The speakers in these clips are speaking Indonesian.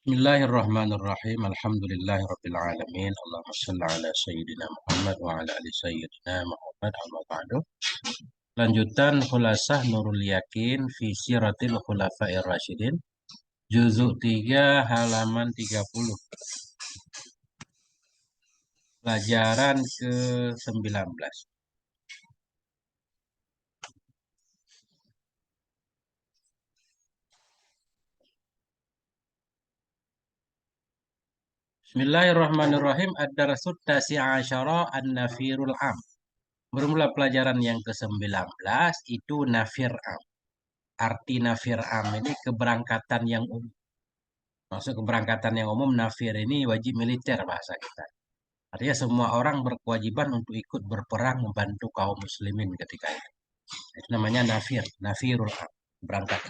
Bismillahirrahmanirrahim. Alhamdulillahirabbil alamin. Allahumma shalli ala sayyidina Muhammad wa ala ali sayyidina Muhammad amma ba'du. Lanjutan Khulasah Nurul Yakin fi Siratil Khulafair Rasyidin. Juzuk 3 halaman 30. Pelajaran ke-19. Bismillahirrahmanirrahim. Ad-Darsut Tasi'a Asyara An-Nafirul Am. Bermula pelajaran yang ke-19 itu Nafir Am. Arti Nafir Am ini keberangkatan yang umum. Maksud keberangkatan yang umum, nafir ini wajib militer bahasa kita. Artinya semua orang berkewajiban untuk ikut berperang membantu kaum muslimin ketika itu. Itu namanya nafir, nafirul am, berangkat.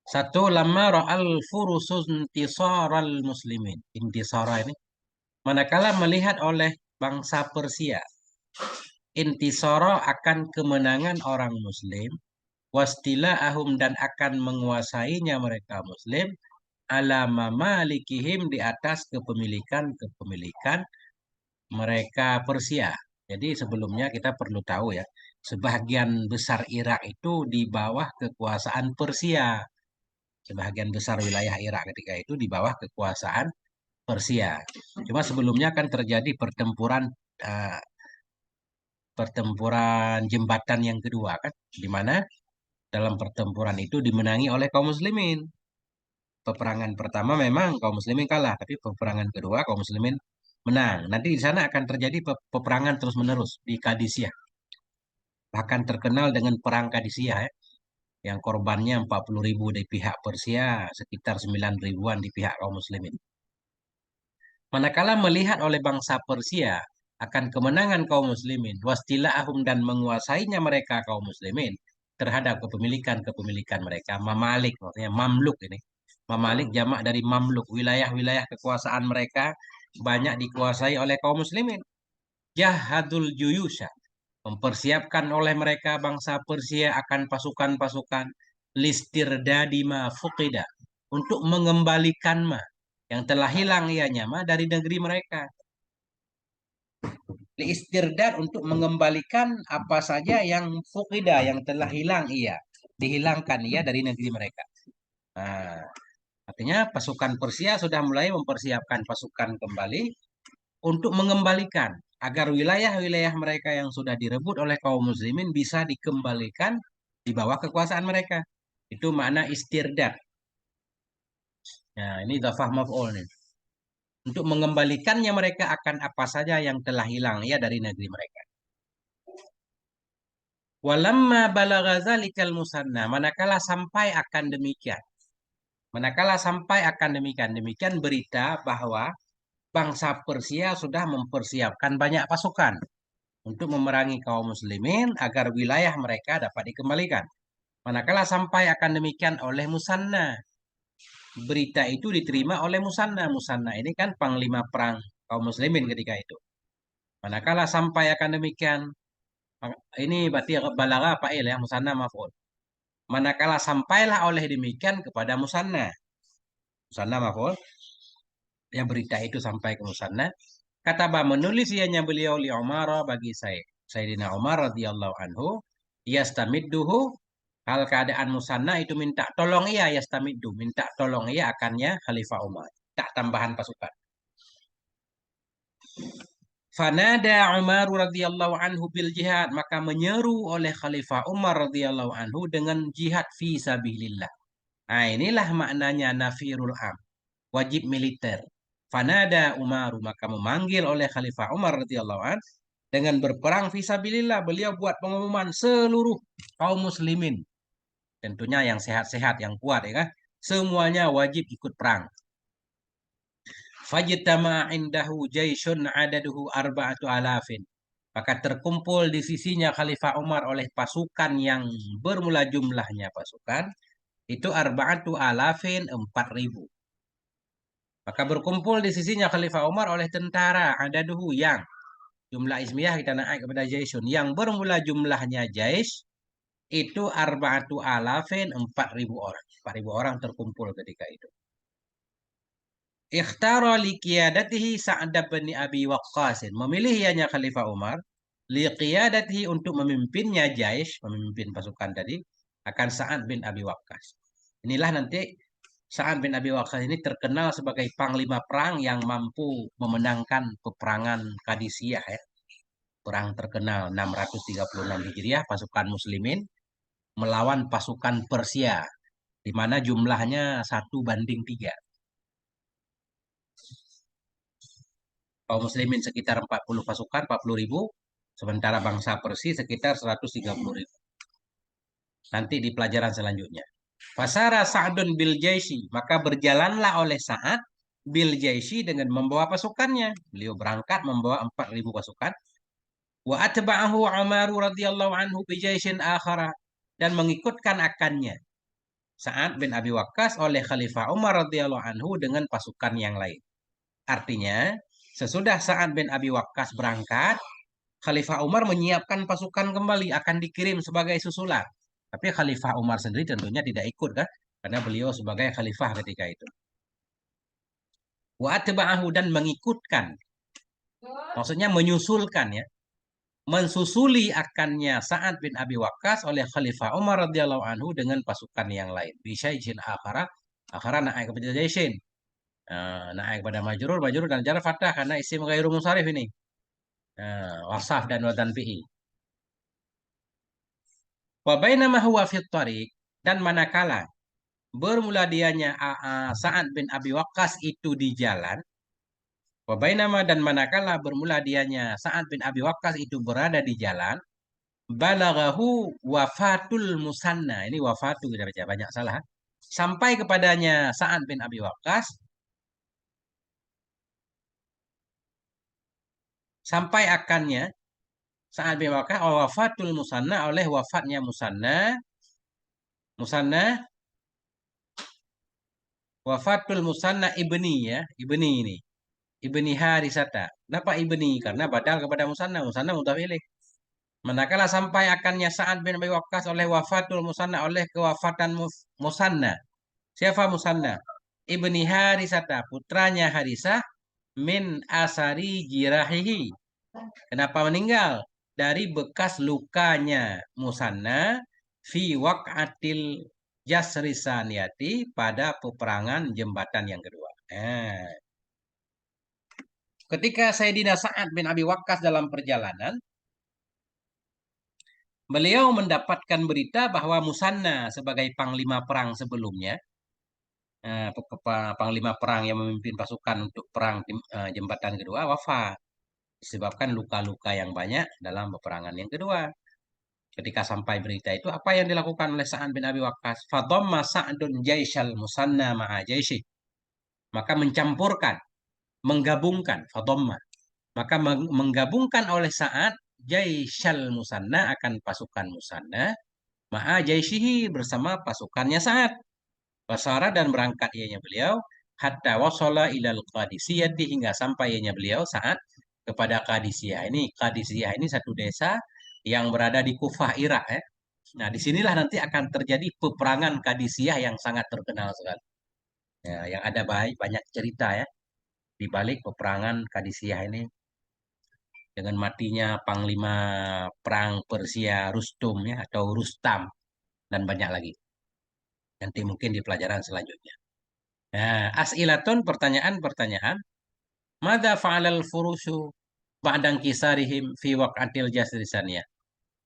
Satu, lama ra'al furusus intisaral muslimin. Intisara ini manakala melihat oleh bangsa Persia intisara akan kemenangan orang muslim, wastila'ahum dan akan menguasainya mereka muslim, ala mamalikihim di atas kepemilikan mereka Persia. Jadi sebelumnya kita perlu tahu ya, sebagian besar Irak itu di bawah kekuasaan Persia. Sebagian besar wilayah Irak ketika itu di bawah kekuasaan Persia. Cuma sebelumnya kan terjadi eh, pertempuran jembatan yang kedua kan, di mana dalam pertempuran itu dimenangi oleh kaum muslimin. Peperangan pertama memang kaum muslimin kalah, tapi peperangan kedua kaum muslimin menang. Nanti di sana akan terjadi peperangan terus-menerus di Kadisiyah. Bahkan terkenal dengan perang Kadisiyah ya, yang korbannya 40.000 di pihak Persia, sekitar 9 ribuan di pihak kaum muslimin. Manakala melihat oleh bangsa Persia akan kemenangan kaum muslimin, wastila'ahum dan menguasainya mereka kaum muslimin terhadap kepemilikan mereka, mamalik maksudnya mamluk ini. Mamalik jamak dari mamluk, wilayah-wilayah kekuasaan mereka banyak dikuasai oleh kaum muslimin. Jahadul juyusha, mempersiapkan oleh mereka bangsa Persia akan pasukan-pasukan listirdadi ma fuqida, untuk mengembalikan ma yang telah hilang ianya ma dari negeri mereka. Liistirdad untuk mengembalikan apa saja yang fuqida yang telah hilang dihilangkan ia dari negeri mereka. Nah, artinya pasukan Persia sudah mulai mempersiapkan pasukan kembali untuk mengembalikan agar wilayah-wilayah mereka yang sudah direbut oleh kaum muslimin bisa dikembalikan di bawah kekuasaan mereka. Itu makna istirdad. Nah, ini dhafah maf'ul nih. Untuk mengembalikannya mereka akan apa saja yang telah hilang ya dari negeri mereka. Walamma balagha zalikal musanna, manakala sampai akan demikian. Manakala sampai akan demikian, demikian berita bahwa bangsa Persia sudah mempersiapkan banyak pasukan untuk memerangi kaum muslimin agar wilayah mereka dapat dikembalikan. Manakala sampai akan demikian oleh Musanna. Berita itu diterima oleh Musanna. Musanna ini kan panglima perang kaum muslimin ketika itu. Manakala sampai akan demikian, ini berarti balaga fa'il ya, Musanna maf'ul. Manakala sampailah oleh demikian kepada Musanna. Musanna maf'ul. Yang berita itu sampai ke Musanna. Kata menulis ianya beliau li Umar bagi saya. Sayyidina Umar radhiyallahu anhu, yastamidduhu, hal keadaan Musanna itu minta tolong ia, yastamiddu, minta tolong ia akannya Khalifah Umar, tak tambahan pasukan. Fanada Umar radhiyallahu anhu bil jihad, maka menyeru oleh Khalifah Umar radhiyallahu anhu dengan jihad fi sabilillah. Nah, inilah maknanya nafirul am, wajib militer. Fanada Umar, maka memanggil oleh Khalifah Umar radhiyallahu anhu dengan berperang fisabilillah. Beliau buat pengumuman seluruh kaum muslimin, tentunya yang sehat-sehat, yang kuat ya kan, semuanya wajib ikut perang. Fajtama indahu jaisyun adaduhu arba'atu alafin, maka terkumpul di sisinya Khalifah Umar oleh pasukan yang bermula jumlahnya pasukan itu arba'atu alafin, 4.000. Maka berkumpul di sisinya Khalifah Umar oleh tentara adaduhu yang jumlah ismiyah kita naik kepada jaisyun yang bermula jumlahnya jaish itu arba'atu alafin 4.000 orang. 4.000 orang terkumpul ketika itu. Ikhtara liqiyadatihi Sa'ad bin Abi Waqqas. Memilih ianya Khalifah Umar liqiyadatihi untuk memimpinnya Jaish, memimpin pasukan tadi akan Sa'ad bin Abi Waqqas. Inilah nanti Sa'ad bin Abi Waqqas ini terkenal sebagai panglima perang yang mampu memenangkan peperangan Qadisiyah ya. Perang terkenal 636 Hijriah pasukan muslimin melawan pasukan Persia di mana jumlahnya 1 banding 3. Kaum muslimin sekitar 40 pasukan, 40.000. Sementara bangsa Persia sekitar 130.000. Nanti di pelajaran selanjutnya. Fasara Sa'dun bil Jaisi. Maka berjalanlah oleh Sa'ad bil Jaisi dengan membawa pasukannya. Beliau berangkat membawa 4.000 pasukan. Wa atba'ahu Umar radhiyallahu anhu bi jaisin akhara. Dan mengikutkan akannya Sa'ad bin Abi Waqqas oleh Khalifah Umar radhiyallahu anhu dengan pasukan yang lain. Artinya, sesudah Sa'ad bin Abi Waqqas berangkat, Khalifah Umar menyiapkan pasukan kembali akan dikirim sebagai susulan. Tapi Khalifah Umar sendiri tentunya tidak ikut kan, karena beliau sebagai khalifah ketika itu. Wa atba'ahu dan mengikutkan, maksudnya menyusulkan ya, mensusuli akannya Sa'ad bin Abi Waqqas oleh Khalifah Umar radhiyallahu anhu dengan pasukan yang lain. Bisyai'in akhara, akhara naik kepada jaisin. Naik pada majrur, majrur dan jar fathah karena isim ghairu munsharif ini. Wasaf dan wadan fi'i. Wa bainama huwa fit tariq dan manakala bermula dianya Sa'ad bin Abi Waqqas itu di jalan. Wa bainama dan manakala bermula dianya Sa'ad bin Abi Waqqas itu berada di jalan. Balaghahu wafatul musanna. Ini wafatu kita baca banyak salah. Sampai kepadanya Sa'ad bin Abi Waqqas. Sampai akannya Sa'ad bin Waqqas wafatul musanna oleh wafatnya musanna. Musanna wafatul musanna ibni ya. Ibni ini. Ibni Harisata. Kenapa ibni? Karena badal kepada musanna. Musanna mudhaf ilaih. Manakala sampai akannya Sa'ad bin Abi Waqqas oleh wafatul musanna oleh kewafatan musanna. Siapa musanna? Ibni Harisata, putranya Harisah min asari jirahihi. Kenapa meninggal? Dari bekas lukanya musanna fi waq'atil jasri saniyati pada peperangan jembatan yang kedua. Ketika Sayyidina Sa'ad bin Abi Waqqas dalam perjalanan, beliau mendapatkan berita bahwa Musanna sebagai panglima perang sebelumnya, panglima perang yang memimpin pasukan untuk perang jembatan kedua wafat disebabkan luka-luka yang banyak dalam peperangan yang kedua. Ketika sampai berita itu, apa yang dilakukan oleh Sa'ad bin Abi Waqqas? Fadhamma Sa'dun jaisyal Musanna ma'a jaisyih. Maka mencampurkan, menggabungkan, fadhamma. Maka menggabungkan oleh Sa'ad jaisyal Musanna akan pasukan Musanna ma'a jaisyihi bersama pasukannya Sa'ad. Wasara dan berangkat ianya beliau hatta wasala ilal Qadisiyati hingga sampai ianya beliau saat kepada Qadisiyah. Qadisiyah ini satu desa yang berada di Kufah Irak ya. Nah, disinilah nanti akan terjadi peperangan Qadisiyah yang sangat terkenal sekali. Ya, yang ada banyak cerita ya di balik peperangan Qadisiyah ini dengan matinya panglima perang Persia Rustum ya atau Rustam dan banyak lagi. Nanti mungkin di pelajaran selanjutnya. Nah, as'ilatun pertanyaan-pertanyaan. Mada fa'alal furushu ba'dang kisarihim fi waq'atil jasrisaniyah.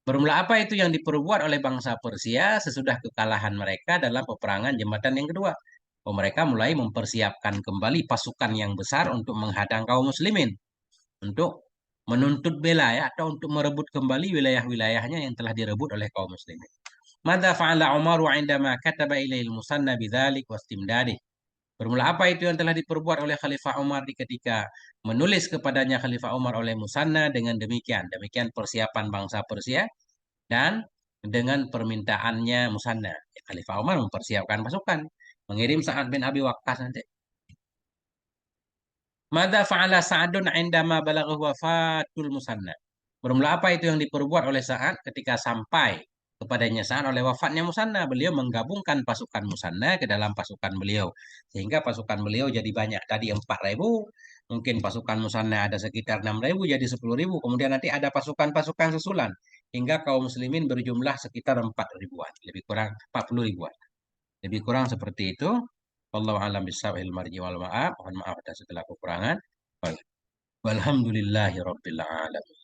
Bermula apa itu yang diperbuat oleh bangsa Persia sesudah kekalahan mereka dalam peperangan jembatan yang kedua? Mereka mulai mempersiapkan kembali pasukan yang besar untuk menghadang kaum muslimin. Untuk menuntut bela ya, atau untuk merebut kembali wilayah-wilayahnya yang telah direbut oleh kaum muslimin. Mada fa'ala Umaru indama kataba ilail musanna bidzalik wastimdadih. Bermula apa itu yang telah diperbuat oleh Khalifah Umar ketika menulis kepadanya Khalifah Umar oleh Musanna dengan demikian. Demikian persiapan bangsa Persia dan dengan permintaannya Musanna. Khalifah Umar mempersiapkan pasukan. Mengirim Sa'ad bin Abi Waqqas nanti. Mada fa'ala Sa'adun indama balaghahu wafatul Musanna. Bermula apa itu yang diperbuat oleh Sa'ad ketika sampai kepadanya saat oleh wafatnya Musanna. Beliau menggabungkan pasukan Musanna ke dalam pasukan beliau. Sehingga pasukan beliau jadi banyak. Tadi 4.000, mungkin pasukan Musanna ada sekitar 6.000 jadi 10.000. Kemudian nanti ada pasukan-pasukan susulan. Hingga kaum muslimin berjumlah sekitar 4 ribuan. Lebih kurang 40 ribuan. Lebih kurang seperti itu. Wallahu a'lam bishawab, marji wal ma'af. Mohon maaf atas segala kekurangan. Walhamdulillahi rabbil alamin.